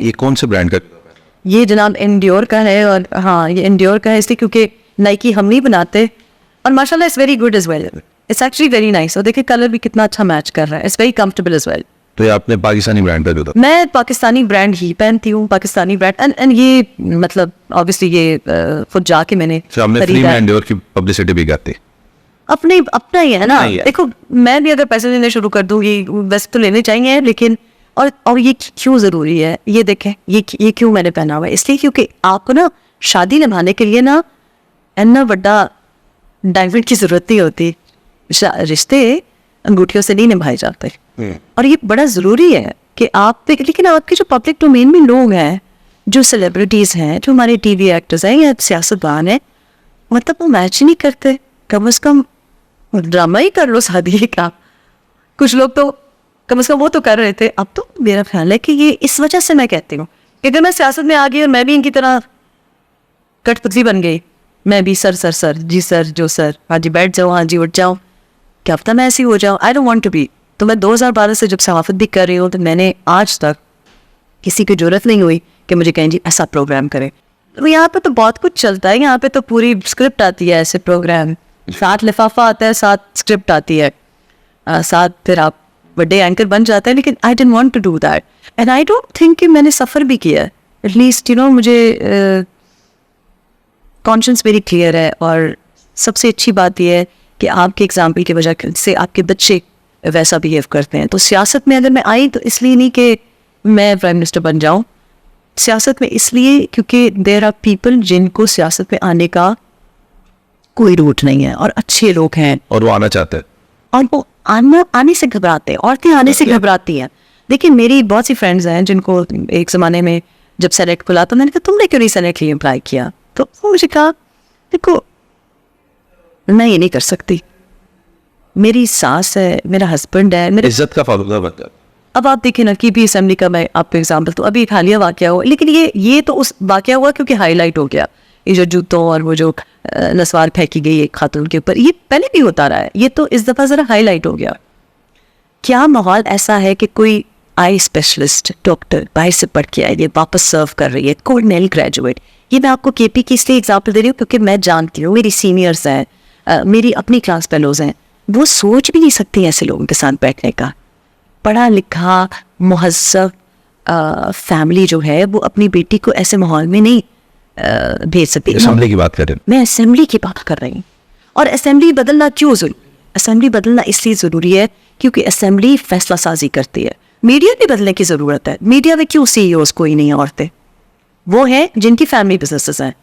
ये कौन से ब्रांड का? ये जनाब एंड्योर का है, और हाँ ये एंड्योर का है इसलिए क्योंकि नाइकी हम नहीं बनाते, और माशाल्लाह it's very good as well, it's actually very nice. और देखिए कलर भी कितना अच्छा मैच कर रहा है, it's very comfortable as well. तो ये आपने पाकिस्तानी ब्रांड का जो था? मैं पाकिस्तानी ब्रांड ही पहनती हूँ, पाकिस्तानी ब्रांड, एंड ये मतलब ऑब्वियसली ये खुद जाके मैंने हमने फ्री में एंड्योर की पब्लिसिटी भी करती, अपने अपना ही है ना। नहीं है। देखो मैं भी अगर पैसे लेने शुरू कर दूँ, ये वैसे तो लेने चाहिए, लेकिन और ये क्यों ज़रूरी है, ये देखें ये क्यों मैंने पहना हुआ है, इसलिए क्योंकि आपको ना शादी निभाने के लिए ना इतना बड़ा डायमंड की ज़रूरत नहीं होती, रिश्ते अंगूठियों से नहीं निभाए जाते, और ये बड़ा ज़रूरी है कि आप पे। लेकिन आपके जो पब्लिक डोमेन में लोग हैं, जो सेलिब्रिटीज़ हैं, जो हमारे टीवी एक्टर्स हैं या सियासतदान हैं, मतलब वो मैच ही नहीं करते। कम से कम ड्रामा ही कर लो शादी का। कुछ लोग तो कम से कम वो तो कर रहे थे। अब तो मेरा ख्याल है कि ये इस वजह से मैं कहती हूँ कि अगर मैं सियासत में आ गई और मैं भी इनकी तरह कठपुतली बन गई, मैं भी सर सर सर जी सर जो सर, हाँ जी बैठ जाओ, हाँ जी उठ जाओ, क्या पता मैं ऐसी हो जाऊँ। I don't want to be. तो मैं 2012 से जब सहाफत भी कर रही हूँ, तो मैंने आज तक किसी की जरूरत नहीं हुई कि मुझे कहें जी ऐसा प्रोग्राम करें। तो यहाँ पे तो बहुत कुछ चलता है, यहाँ पे तो पूरी स्क्रिप्ट आती है, ऐसे प्रोग्राम, साथ लिफाफा आता है, साथ स्क्रिप्ट आती है, साथ फिर आप बड़े एंकर बन जाते हैं। लेकिन I didn't want to do that, and I don't think कि मैंने सफ़र भी किया है। एटलीस्ट यू नो मुझे कॉन्शियस वेरी क्लियर है। और सबसे अच्छी बात यह है कि आपके एग्जाम्पल की वजह से आपके बच्चे वैसा बिहेव करते हैं। तो सियासत में अगर मैं आई तो इसलिए नहीं कि मैं प्राइम मिनिस्टर बन जाऊं, सियासत में इसलिए क्योंकि देयर आर पीपल जिनको सियासत में आने का कोई रूट नहीं है, और अच्छे लोग हैं, और वो आना चाहते हैं, और वो आने से घबराते हैं, औरतें आने से घबराती हैं। देखिए मेरी बहुत सी फ्रेंड्स हैं जिनको एक ज़माने में जब सेलेक्ट खुला तो मैंने कहा तुमने क्यों नहीं सेलेक्ट के लिए अप्लाई किया, तो मुझे कहा देखो मैं ये नहीं कर सकती, मेरी सास है, मेरा हस्बैंड है, मेरे इज्जत का फालूदा बनता है। अब आप देखिए ना कि भी असेंबली का मैं आपको एग्जांपल तो अभी एक हालिया वाकया हुआ, लेकिन ये तो उस वाकया हुआ क्योंकि हाईलाइट हो गया, ये जो जूतों और वो जो नस्वार फेंकी गई एक खातून के ऊपर, ये पहले भी होता रहा है, ये तो इस दफ़ा ज़रा हाईलाइट हो गया। क्या माहौल ऐसा है कि कोई आई स्पेशलिस्ट डॉक्टर बाहर से पढ़ के आई है, वापस सर्व कर रही है, कॉर्नेल ग्रेजुएट। ये मैं आपको केपी की इसलिए एग्जाम्पल दे रही हूँ क्योंकि मैं जानती हूँ, मेरी सीनियर्स हैं, मेरी अपनी क्लास फेलोज हैं, वो सोच भी नहीं सकती ऐसे लोगों के साथ बैठने का। पढ़ा लिखा मुहज़्ज़ब फैमिली जो है वो अपनी बेटी को ऐसे माहौल में नहीं भेज सकती। असेंबली की बात कर रहे हैं, मैं असेंबली की बात कर रही हूँ। और असेंबली बदलना क्यों ज़रूरी? असेंबली बदलना इसलिए ज़रूरी है क्योंकि असेंबली फैसला साजी करती है। मीडिया भी बदलने की ज़रूरत है। मीडिया में क्यों CEOs कोई नहीं है औरतें? वो हैं जिनकी फैमिली बिजनेसेस हैं,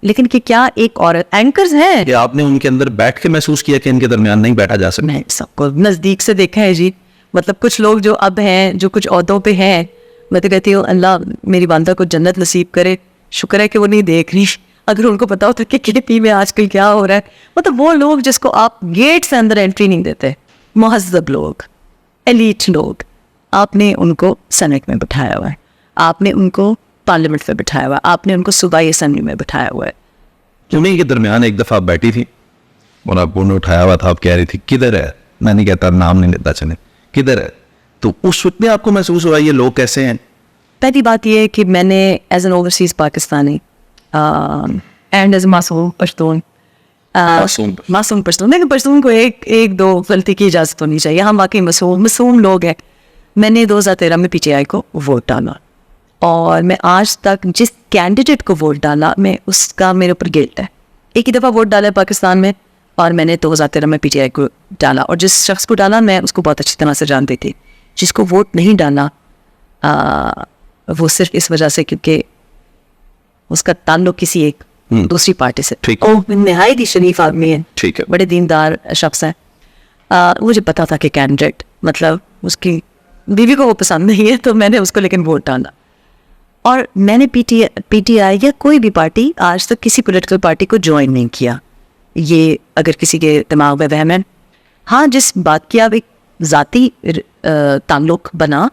लेकिन कि क्या एक औरत एंकर्स हैं? कि आपने उनके अंदर बैठ के महसूस किया कि इनके दरमियान नहीं बैठा जा सकता? मैं सबको नज़दीक से देखा है जी। मतलब कुछ लोग जो अब हैं, जो कुछ ओहदों पे हैं, मैं तो कहती हूँ अल्लाह मेरी बांदा को जन्नत नसीब करे। शुक्र है कि वो नहीं देख रही। अगर उनको पता होता कि KP में आजकल क्या हो रहा है, मतलब वो लोग जिसको आप गेट से अंदर एंट्री नहीं देते, मुहज़्ज़ब लोग, एलीट लोग, आपने उनको सेनेट में बिठाया हुआ है, आपने उनको पार्लियामेंट में बिठाया हुआ है, आपने उनको सूबाई असेंबली में बिठाया हुआ है। उन्हीं के दरमियान एक दफ़ा आप बैठी थी और आपको उन्हें उठाया हुआ था, आप कह रही थी किधर है, मैं नहीं कहता, नाम नहीं लेता चले, किधर है, तो उस वक्त में आपको महसूस हुआ ये लोग कैसे हैं? पहली बात यह है कि मैंने as an overseas Pakistani and as मासूम पश्तून, मासूम पश्तून, लेकिन पश्तून को एक दो गलती की इजाज़त होनी चाहिए, हम वाकई मासूम लोग हैं। मैंने 2013 में PTI को वोट डाला, और मैं आज तक जिस कैंडिडेट को वोट डाला मैं उसका मेरे ऊपर गिल्ट है। एक ही दफ़ा वोट डाला है पाकिस्तान में, और मैंने 2013 में PTI को डाला, और जिस शख्स को डाला मैं उसको बहुत अच्छी तरह से जानती थी। जिसको वोट नहीं डाला वो सिर्फ इस वजह से क्योंकि उसका ताल्लुक किसी एक दूसरी पार्टी से, वो नहायत ही शरीफ आदमी है, ठीक है, बड़े दीनदार शख्स है। मुझे पता था कि कैंडिडेट मतलब उसकी बीवी को वो पसंद नहीं है, तो मैंने उसको लेकिन वोट डाला। और मैंने PTI या कोई भी पार्टी आज तक किसी पॉलिटिकल पार्टी को ज्वाइन नहीं किया। ये अगर किसी के दिमाग में वहम है। हाँ, जिस बात की आप एक ज़ाती ताल्लुक बना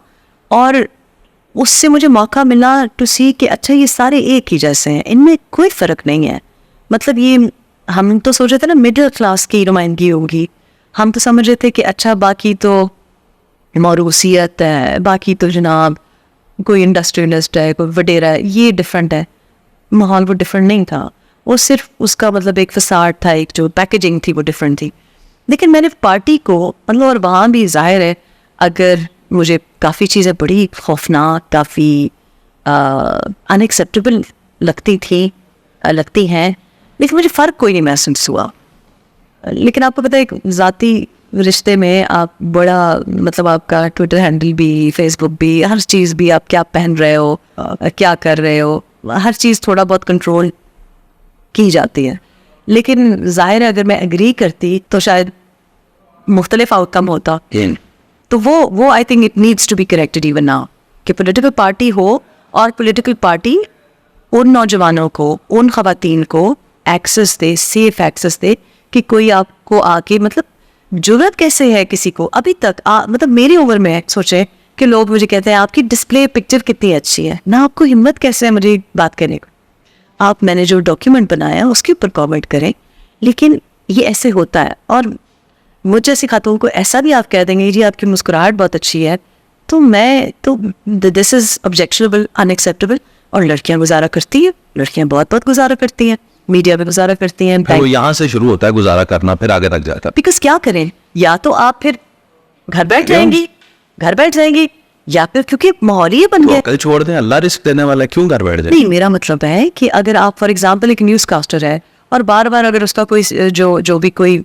और उससे मुझे मौका मिला टू सी कि अच्छा ये सारे एक ही जैसे हैं, इनमें कोई फ़र्क नहीं है। मतलब ये हम तो सोच रहे थे ना मिडिल क्लास की नुमाइंदगी होगी, हम तो समझ रहे थे कि अच्छा बाकी तो मौरूसियत है, बाकी तो जनाब कोई इंडस्ट्रियलिस्ट है, कोई वडेरा है, ये डिफरेंट है। माहौल वो डिफरेंट नहीं था, वो सिर्फ उसका मतलब एक फसाड था, एक जो पैकेजिंग थी वो डिफरेंट थी। लेकिन मैंने पार्टी को मतलब, और वहाँ भी जाहिर है अगर मुझे काफ़ी चीज़ें बड़ी खौफनाक, काफ़ी अनएक्सेप्टेबल लगती हैं, लेकिन मुझे फ़र्क कोई नहीं महसूस हुआ। लेकिन आपको पता है एक ज़ाती रिश्ते में आप बड़ा मतलब आपका ट्विटर हैंडल भी, फेसबुक भी, हर चीज़ भी, आप क्या पहन रहे हो, क्या कर रहे हो, हर चीज़ थोड़ा बहुत कंट्रोल की जाती है। लेकिन ज़ाहिर है अगर मैं एग्री करती तो शायद मुख्तलिफ आउटकम होता। तो वो I think it needs to be corrected even now कि पॉलिटिकल पार्टी हो और पॉलिटिकल पार्टी उन नौजवानों को, उन ख़वातीन को एक्सेस दे, सेफ एक्सेस दे कि कोई आपको आके मतलब जरूरत कैसे है किसी को अभी तक मतलब मेरी उम्र में सोचे कि लोग मुझे कहते हैं आपकी डिस्प्ले पिक्चर कितनी अच्छी है ना, आपको हिम्मत कैसे है मुझे बात करने को। आप मैंने जो डॉक्यूमेंट बनाया उसके ऊपर कमेंट करें, लेकिन ये ऐसे होता है। और मुझ जैसी खातून को ऐसा भी आप कह देंगे जी आपकी मुस्कुराहट बहुत अच्छी है, तो मैं तो दिस इज़ ऑब्जेक्शनेबल, अनएक्सेप्टेबल। और लड़कियां गुजारा करती हैं, लड़कियां बहुत बहुत गुजारा करती हैं, मीडिया में गुजारा करती हैं। वो यहाँ से शुरू होता है गुजारा करना, फिर आगे तक जाता है। बिकॉज क्या करें, या तो आप फिर घर बैठ जाएंगी या फिर क्योंकि माहौल ही बन गया। कल छोड़ दें, अल्लाह रिस्क देने वाला है, क्यों घर बैठ जाए। नहीं, मेरा मतलब है कि अगर आप फॉर एग्जांपल एक न्यूज़ कास्टर है और बार बार अगर उसका कोई जो भी कोई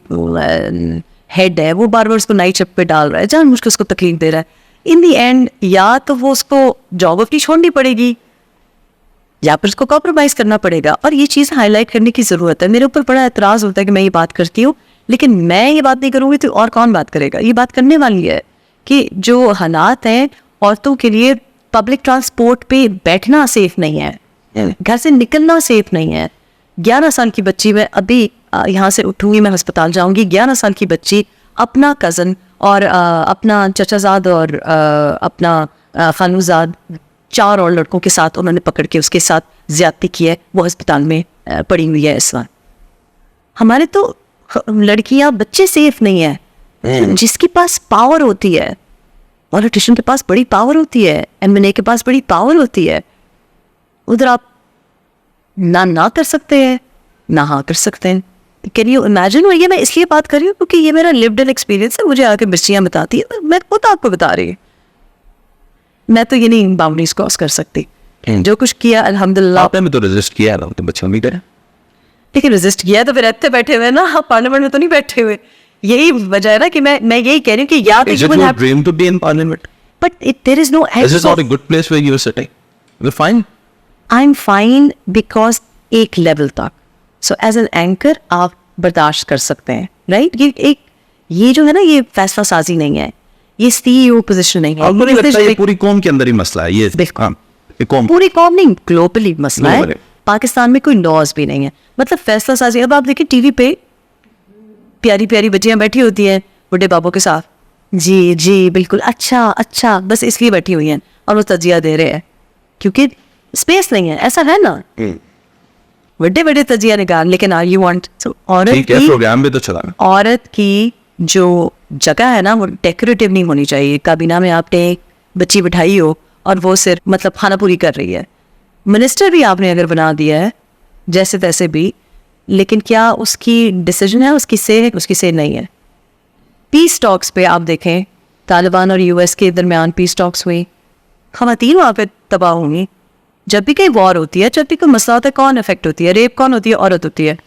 हेड है वो बार बार उसको नाइट शिफ्ट पे डाल रहा है, जानबूझ के उसको तकलीफ दे रहा है, इन दी एंड या तो वो उसको जॉब अपनी छोड़नी पड़ेगी या फिर उसको कॉम्प्रोमाइज़ करना पड़ेगा। और ये चीज़ हाईलाइट करने की ज़रूरत है। मेरे ऊपर बड़ा एतराज़ होता है कि मैं ये बात करती हूँ, लेकिन मैं ये बात नहीं करूँगी तो और कौन बात करेगा। ये बात करने वाली है कि जो हालात हैं औरतों के लिए, पब्लिक ट्रांसपोर्ट पे बैठना सेफ नहीं है, घर से निकलना सेफ नहीं है। 11 साल की बच्ची, मैं अभी यहाँ से उठूँगी, मैं अस्पताल जाऊँगी, 11 साल की बच्ची अपना कज़न और अपना चचाजाद और अपना खानूजाद, 4 और लड़कों के साथ उन्होंने पकड़ के उसके साथ ज्यादती की है, वो अस्पताल में पड़ी हुई है इस वक्त। हमारे तो लड़कियां, बच्चे सेफ नहीं है। जिसके पास पावर होती है, पॉलिटिशियन के पास बड़ी पावर होती है, एमएनए के पास बड़ी पावर होती है, उधर आप ना कर सकते हैं, ना हाँ कर सकते हैं। Can you imagine. और ये मैं इसलिए बात कर रही हूँ क्योंकि ये मेरा लिव्ड इन एक्सपीरियंस है। मुझे आके बच्चियाँ बताती है, मैं खुद आपको बता रही हूँ, मैं तो ये नहीं बाउंड्रीज क्रॉस कर सकती। जो कुछ किया अल्हम्दुलिल्लाह। आपने भी तो रेजिस्ट किया है, तो बच्चों भी करें। लेकिन रेजिस्ट किया तो फिर रहते बैठे हुए ना, आप पार्लियामेंट में तो नहीं बैठे हुए। यही वजह है ना कि मैं यही कह रही हूँ कि या तो Is it your dream to be in parliament? but there is no This is not a good place where you are sitting. You're fine. I'm fine because एक लेवल तक। So as an anchor आप बर्दाश्त कर सकते हैं, right. ये जो है ना, ये फैसला साजी नहीं है, ये CEO पोजीशन नहीं है। आपको नहीं लगता ये पूरी कौम के अंदर ही मसला है? ये बिल्कुल कौम, पूरी कौम नहीं, ग्लोबली मसला है। पाकिस्तान में कोई लॉज भी नहीं है, मतलब फैसला साजी। अब आप देखिए टीवी पे प्यारी प्यारी बच्चियां बैठी होती हैं बुढ़े बाबों के साथ, जी बिल्कुल अच्छा, बस इसलिए बैठी हुई हैं और वो तजिया दे रहे हैं क्योंकि स्पेस नहीं है। ऐसा है ना, बड़े तजिया निकाल। लेकिन आर यू वांट औरत की प्रोग्राम भी तो चला, औरत की जो जगह है ना वो डेकोरेटिव नहीं होनी चाहिए। काबीना में आपने एक बच्ची बिठाई हो और वो सिर्फ मतलब खाना पूरी कर रही है। मिनिस्टर भी आपने अगर बना दिया है जैसे तैसे भी, लेकिन क्या उसकी डिसीजन है, उसकी से है, उसकी से नहीं है। पीस टॉक्स पे आप देखें, तालिबान और यूएस के दरमियान पीस टॉक्स हुई, ख़वातीन वहाँ पे तबाह होंगी। जब भी कहीं वॉर होती है, जब भी कोई मसला होता है, कौन इफेक्ट होती है? रेप कौन होती है? औरत होती है।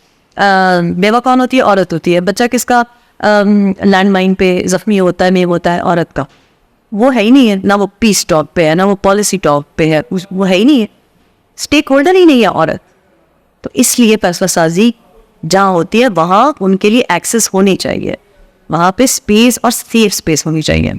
बेवा कौन होती है? औरत होती है। बच्चा किसका लैंड माइन पे जख्मी होता है, मेव होता है? औरत का। वो है ही नहीं है ना, वो पीस टॉक पे है ना वो पॉलिसी टॉक पे है, वो है ही नहीं है। स्टेक होल्डर ही नहीं है औरत। तो इसलिए फैसला साजी जहाँ होती है वहाँ उनके लिए एक्सेस होनी चाहिए, वहाँ पे स्पेस और सेफ स्पेस होनी चाहिए।